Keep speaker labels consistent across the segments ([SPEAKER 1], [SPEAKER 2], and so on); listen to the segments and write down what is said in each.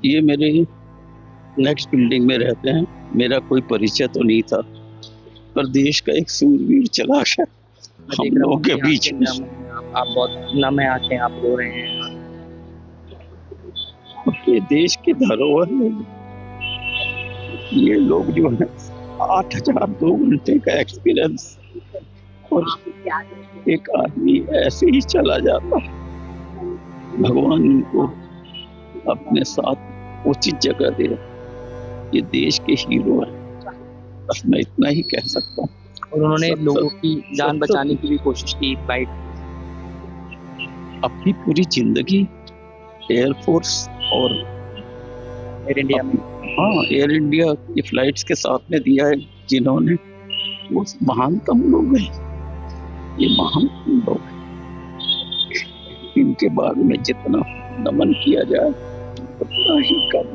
[SPEAKER 1] ये मेरे next building में रहते हैं। मेरा कोई परिचय तो नहीं था, पर देश का एक सूरवीर चला गया
[SPEAKER 2] मैं
[SPEAKER 1] हम
[SPEAKER 2] देख रहा
[SPEAKER 1] लोगों
[SPEAKER 2] हूँ
[SPEAKER 1] के
[SPEAKER 2] कि
[SPEAKER 1] बीच
[SPEAKER 2] आंखें
[SPEAKER 1] में।
[SPEAKER 2] नम हैं, आप बहुत नम है आंखें, आप रो रहे हैं।
[SPEAKER 1] ये देश की धरोहर है। ये लोग जो है 8,002 घंटे का एक्सपीरियंस, और एक आदमी ऐसे ही चला जाता। भगवान इनको अपने साथ उचित जगह दे। ये देश के हीरो हैं, बस मैं इतना ही कह सकता हूँ।
[SPEAKER 2] और उन्होंने लोगों की जान
[SPEAKER 1] 70
[SPEAKER 2] बचाने की भी कोशिश की फ्लाइट।
[SPEAKER 1] अपनी पूरी जिंदगी एयरफोर्स और
[SPEAKER 2] एयर इंडिया में
[SPEAKER 1] एयर इंडिया की फ्लाइट्स के साथ में दिया है, जिन्होंने वो महानतम लोग हैं। ये महानतम लोग हैं, इनके बारे में जितना नमन किया जाए उतना ही कम।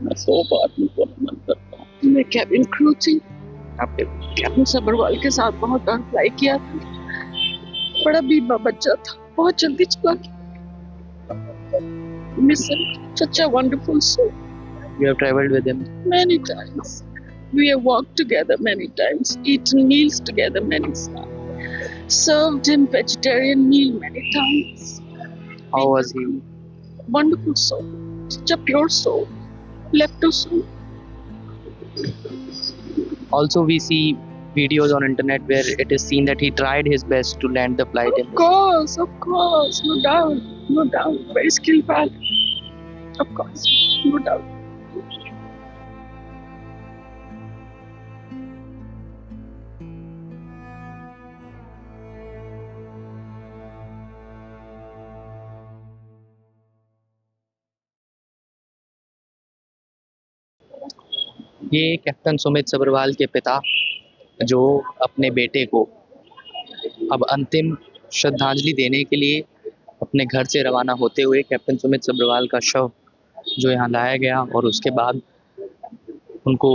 [SPEAKER 1] मैं 100 बार इनको नमन करता हूँ।
[SPEAKER 3] मैं कैबिन क्रू थी, आपने कैप्टन सब्रवाल के साथ बहुत बार फ्लाई किया था। बड़ा बीबा बच्चा था, बहुत जल्दी चला गया। Miss him, such a wonderful soul.
[SPEAKER 2] You have travelled with him
[SPEAKER 3] Many times we have walked together many times, eaten meals together many times, served him vegetarian meal many times.
[SPEAKER 2] How was he
[SPEAKER 3] Wonderful soul, such a pure soul, left us soul.
[SPEAKER 2] also we see videos on internet where it is seen that he tried his best to land the flight in
[SPEAKER 3] Of course, no doubt, very skilled pilot. Of course, no doubt.
[SPEAKER 2] ये captain Sumit Sabharwal के पिता जो अपने बेटे को अब अंतिम श्रद्धांजलि देने के लिए अपने घर से रवाना होते हुए कैप्टन सुमित सब्रवाल का शव जो यहाँ लाया गया और उसके बाद उनको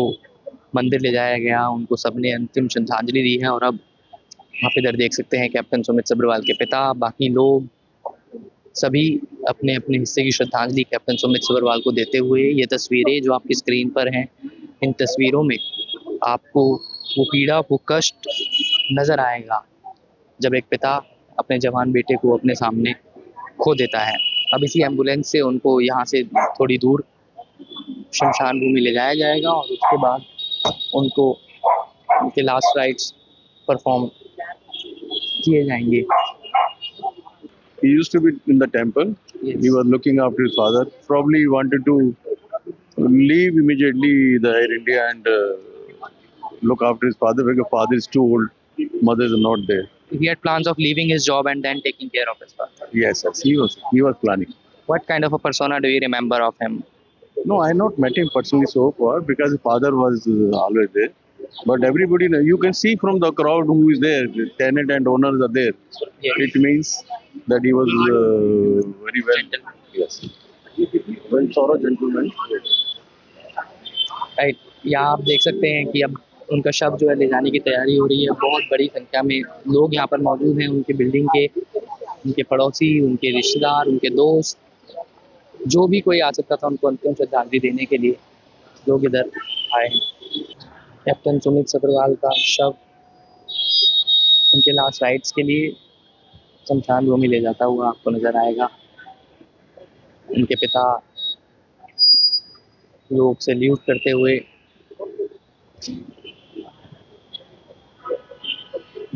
[SPEAKER 2] मंदिर ले जाया गया, उनको सबने अंतिम श्रद्धांजलि दी है। और अब आप इधर देख सकते हैं कैप्टन सुमित सब्रवाल के पिता, बाकी लोग सभी अपने अपने हिस्से की श्रद्धांजलि कैप्टन सुमित सब्रवाल को देते हुए। ये तस्वीरें जो आपकी स्क्रीन पर हैं, इन तस्वीरों में आपको वो पीड़ा, वो कष्ट नज़र आएगा जब एक पिता अपने जवान बेटे को अपने सामने खो देता है। अब इसी एम्बुलेंस से उनको यहाँ से थोड़ी दूर शमशान भूमि ले जाया जाएगा और उसके बाद उनको उनके लास्ट राइट्स परफॉर्म किए जाएंगे।
[SPEAKER 4] He used to be in the temple.
[SPEAKER 2] Yes.
[SPEAKER 4] He was looking after his father. Probably he wanted to leave immediately the Air India and look after his father because father is too old, mother is not there.
[SPEAKER 2] He had plans of leaving his job and then taking care of his father.
[SPEAKER 4] Yes, he was planning.
[SPEAKER 2] What kind of a persona do you remember of him?
[SPEAKER 4] No, I not met him personally so far because his father was always there. But everybody, you can see from the crowd who is there, the tenant and owners are there.
[SPEAKER 2] Yes.
[SPEAKER 4] It means that he was very well.
[SPEAKER 2] Gentleman.
[SPEAKER 4] Yes. Very thorough gentleman.
[SPEAKER 2] Right, यहाँ आप देख सकते हैं कि अब उनका शव जो है ले जाने की तैयारी हो रही है। बहुत बड़ी संख्या में लोग यहाँ पर मौजूद हैं, उनके बिल्डिंग के, उनके पड़ोसी, उनके रिश्तेदार, उनके दोस्त, जो भी कोई आ सकता था उनको अंतिम श्रद्धांजलि देने के लिए लोग इधर आए हैं। कैप्टन सुमित सब्रवाल का शव उनके लास्ट राइट्स के लिए शमशान भूमि ले जाता हुआ आपको नजर आएगा। उनके पिता लोग सैल्यूट करते हुए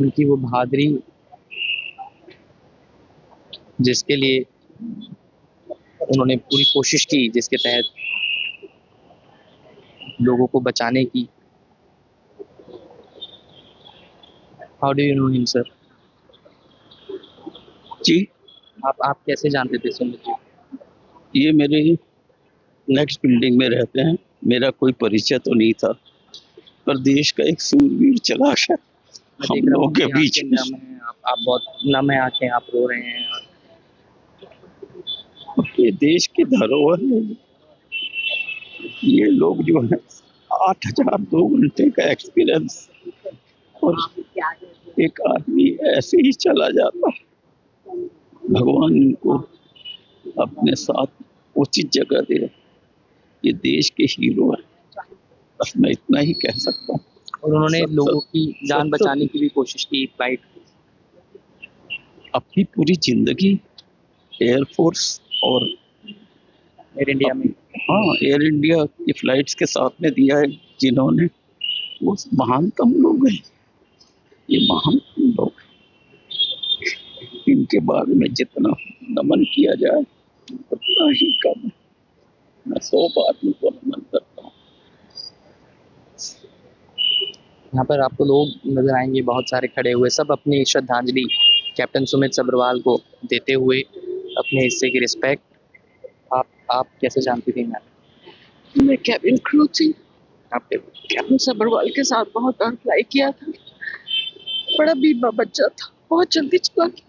[SPEAKER 2] उनकी वो बहादुरी जिसके लिए उन्होंने पूरी कोशिश की, जिसके तहत लोगों को बचाने की। How do you know him sir?
[SPEAKER 1] जी,
[SPEAKER 2] आप कैसे जानते थे सुमित जी?
[SPEAKER 1] ये मेरे नेक्स्ट बिल्डिंग में रहते हैं। मेरा कोई परिचय तो नहीं था, पर देश का एक सूरवीर चला गया
[SPEAKER 2] मैं
[SPEAKER 1] हम
[SPEAKER 2] देख रहा
[SPEAKER 1] लोगों
[SPEAKER 2] हूँ
[SPEAKER 1] के
[SPEAKER 2] कि
[SPEAKER 1] बीच
[SPEAKER 2] आंखें
[SPEAKER 1] में।
[SPEAKER 2] नम हैं, आप बहुत नम है आंखें, आप रो रहे हैं।
[SPEAKER 1] ये देश की धरोहर है। ये लोग जो है 8,002 घंटे का एक्सपीरियंस, और एक आदमी ऐसे ही चला जाता। भगवान इनको अपने साथ उचित जगह दे। ये देश के हीरो हैं, बस मैं इतना ही कह सकता हूँ।
[SPEAKER 2] और उन्होंने
[SPEAKER 1] सब-
[SPEAKER 2] लोगों
[SPEAKER 1] सब-
[SPEAKER 2] की जान
[SPEAKER 1] सब-
[SPEAKER 2] बचाने की भी कोशिश की फ्लाइट।
[SPEAKER 1] अपनी पूरी जिंदगी एयरफोर्स और
[SPEAKER 2] एयर इंडिया में
[SPEAKER 1] हाँ एयर इंडिया की फ्लाइट्स के साथ में दिया है, जिन्होंने वो महानतम लोग हैं, ये महानतम लोग हैं। इनके बारे में जितना नमन किया जाए उतना ही कम है। मैं 100 आदमी को नमन करता हूँ।
[SPEAKER 2] यहाँ पर आपको लोग नजर आएंगे बहुत सारे खड़े हुए, सब अपनी श्रद्धांजलि कैप्टन सुमित सब्रवाल को देते हुए अपने हिस्से की रिस्पेक्ट। आप कैसे जानती थी मैम?
[SPEAKER 3] मैं कैबिन क्रू थी,
[SPEAKER 2] आपके
[SPEAKER 3] कैप्टन सब्रवाल के साथ बहुत बार फ्लाई किया था। बड़ा बीबा बच्चा था, बहुत जल्दी चला गया।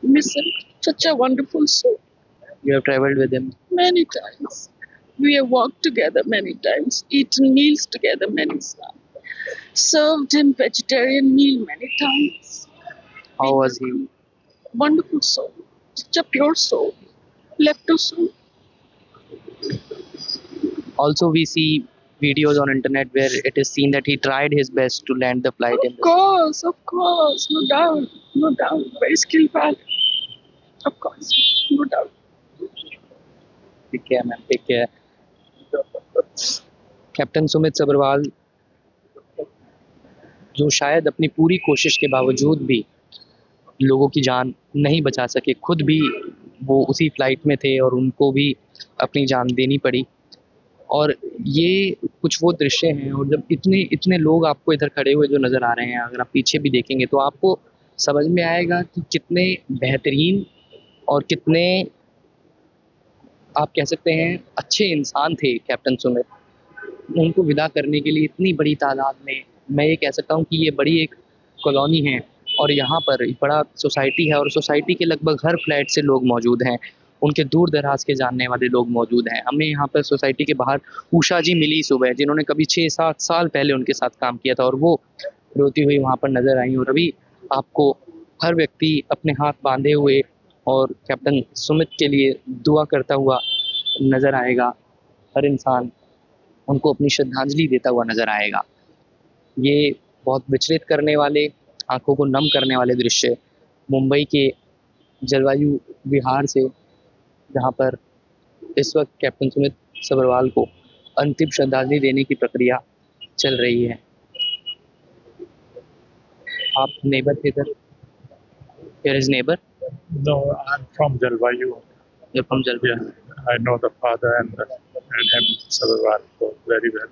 [SPEAKER 3] Miss him, such a wonderful soul.
[SPEAKER 2] You have travelled with him?
[SPEAKER 3] Many times. We have walked together many times, eaten meals together many times, served him vegetarian meal many times.
[SPEAKER 2] How was he?
[SPEAKER 3] Wonderful soul, such a pure soul, left us soul.
[SPEAKER 2] Also we see videos on internet where it is seen that he tried his best to land the flight in
[SPEAKER 3] Of course, no doubt, very skilled pilot. Of course, no doubt.
[SPEAKER 2] ठीक है ma'am, ठीक है। Captain Sumit Sabharwal जो शायद अपनी पूरी कोशिश के बावजूद भी लोगों की जान नहीं बचा सके, खुद भी वो उसी फ्लाइट में थे और उनको भी अपनी जान देनी पड़ी। और ये कुछ वो दृश्य हैं, और जब इतने इतने लोग आपको इधर खड़े हुए जो नज़र आ रहे हैं, अगर आप पीछे भी देखेंगे तो आपको समझ में आएगा कि कितने बेहतरीन और कितने आप कह सकते हैं अच्छे इंसान थे कैप्टन सुमित। उनको विदा करने के लिए इतनी बड़ी तादाद में, मैं ये कह सकता हूँ कि ये बड़ी एक कॉलोनी है और यहाँ पर एक बड़ा सोसाइटी है और सोसाइटी के लगभग हर फ्लैट से लोग मौजूद हैं, उनके दूर दराज के जानने वाले लोग मौजूद हैं। हमें यहाँ पर सोसाइटी के बाहर उषा जी मिली सुबह, जिन्होंने कभी 6-7 साल पहले उनके साथ काम किया था, और वो रोती हुई वहाँ पर नज़र आई। और अभी आपको हर व्यक्ति अपने हाथ बांधे हुए और कैप्टन सुमित के लिए दुआ करता हुआ नज़र आएगा। हर इंसान उनको अपनी श्रद्धांजलि देता हुआ नज़र आएगा। ये बहुत विचलित करने वाले, आंखों को नम करने वाले दृश्य मुंबई के जलवायु विहार से, जहाँ पर इस वक्त कैप्टन सुमित सब्रवाल को अंतिम श्रद्धांजलि देने की प्रक्रिया चल रही है। आप नेबर थे इधर? Here is neighbor.
[SPEAKER 5] No, I'm from Jalvayu.
[SPEAKER 2] You're from Jalvayu.
[SPEAKER 5] Yeah, I know the father and him, Sabharwal, very well.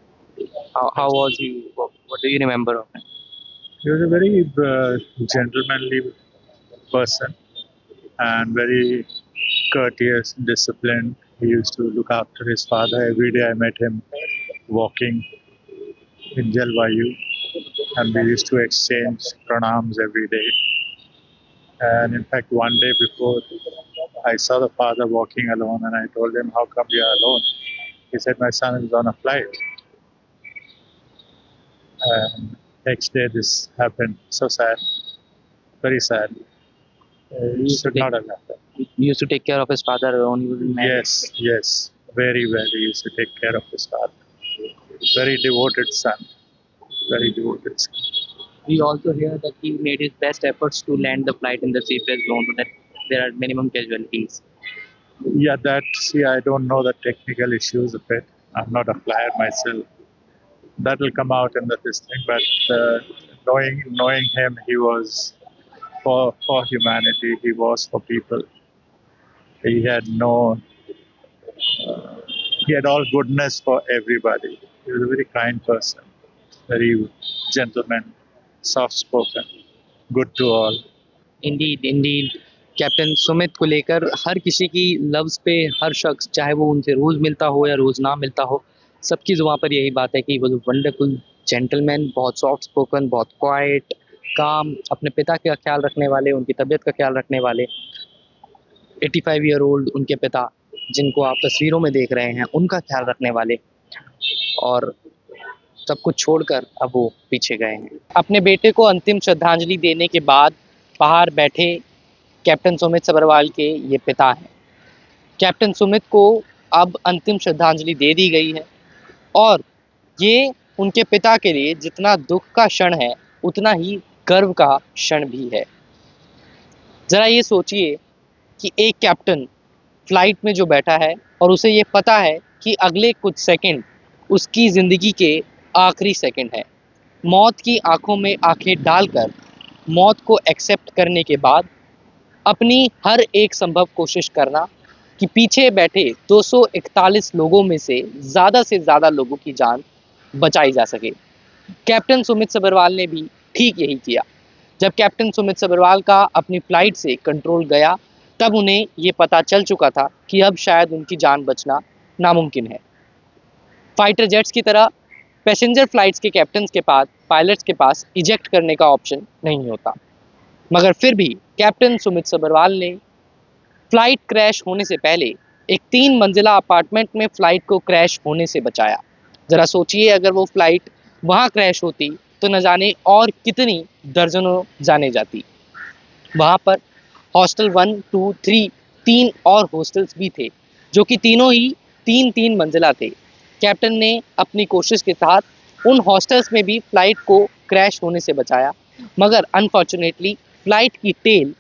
[SPEAKER 2] How was he? What do you remember of him?
[SPEAKER 5] He was a very gentlemanly person and very courteous, disciplined. He used to look after his father. Every day I met him walking in Jalvayu, and we used to exchange pranams every day. And in fact, one day before, I saw the father walking alone, and I told him, "How come you are alone?" He said, "My son is on a flight." And next day, this happened. So sad, very sad. It should not have happened.
[SPEAKER 2] He used to take care of his father when he was married.
[SPEAKER 5] Yes, very well. He used to take care of his father. Very devoted son. Very devoted son.
[SPEAKER 2] We also hear that he made his best efforts to land the flight in the safest zone so that there are minimum casualties.
[SPEAKER 5] Yeah, I don't know the technical issues of it. I'm not a flyer myself. That will come out in this thing. But knowing him, he was for humanity. He was for people. He had he had all goodness for everybody. He was a very kind person, very gentleman, soft-spoken, good to all.
[SPEAKER 2] Indeed captain Sumit को लेकर हर किसी की लफ्ज़ पे हर शख्स, चाहे वो उनसे रोज़ मिलता हो या रोज़ ना मिलता हो, सबकी ज़ुबान पर यही बात है कि वो वंडरफुल जेंटलमैन, बहुत सॉफ्ट स्पोकन, बहुत क्वाइट, काम, अपने पिता का ख्याल रखने वाले, उनकी तबीयत का ख्याल रखने वाले। 85 ईयर ओल्ड उनके पिता, जिनको आप तस्वीरों में देख रहे हैं, उनका ख्याल रखने वाले, और सब कुछ छोड़कर अब वो पीछे गए हैं। अपने बेटे को अंतिम श्रद्धांजलि देने के बाद बाहर बैठे कैप्टन सुमित सब्रवाल के ये पिता हैं। कैप्टन सुमित को अब अंतिम श्रद्धांजलि दे दी गई है और ये उनके पिता के लिए जितना दुख का क्षण है उतना ही गर्व का क्षण भी है। ज़रा ये सोचिए कि एक कैप्टन फ्लाइट में जो बैठा है और उसे ये पता है कि अगले कुछ सेकंड उसकी ज़िंदगी के आखिरी सेकंड है। मौत की आंखों में आंखें डालकर मौत को एक्सेप्ट करने के बाद अपनी हर एक संभव कोशिश करना कि पीछे बैठे 241 लोगों में से ज़्यादा लोगों की जान बचाई जा सके। कैप्टन सुमित सभरवाल ने भी ठीक यही किया। जब कैप्टन सुमित सभरवाल का अपनी फ्लाइट से कंट्रोल गया तब उन्हें ये पता चल चुका था कि अब शायद उनकी जान बचना नामुमकिन है। फाइटर जेट्स की तरह पैसेंजर फ्लाइट्स के कैप्टन्स के पास पायलट्स के पास इजेक्ट करने का ऑप्शन नहीं होता, मगर फिर भी कैप्टन सुमित सभरवाल ने फ्लाइट क्रैश होने से पहले एक 3 मंजिला अपार्टमेंट में फ्लाइट को क्रैश होने से बचाया। ज़रा सोचिए अगर वो फ्लाइट वहाँ क्रैश होती तो न जाने और कितनी दर्जनों जाने जाती। वहाँ पर हॉस्टल 1, 2, 3 3 और हॉस्टल्स भी थे जो कि तीनों ही 3-3 मंजिला थे। कैप्टन ने अपनी कोशिश के साथ उन हॉस्टल्स में भी फ्लाइट को क्रैश होने से बचाया, मगर अनफॉर्चुनेटली फ्लाइट की टेल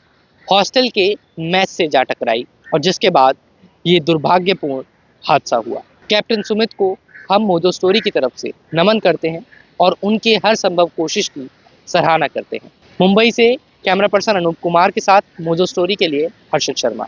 [SPEAKER 2] हॉस्टल के मैच से जा टकराई और जिसके बाद ये दुर्भाग्यपूर्ण हादसा हुआ। कैप्टन सुमित को हम मोजो स्टोरी की तरफ से नमन करते हैं और उनके हर संभव कोशिश की सराहना करते हैं। मुंबई से कैमरा पर्सन अनूप कुमार के साथ मोजो स्टोरी के लिए हर्षित शर्मा।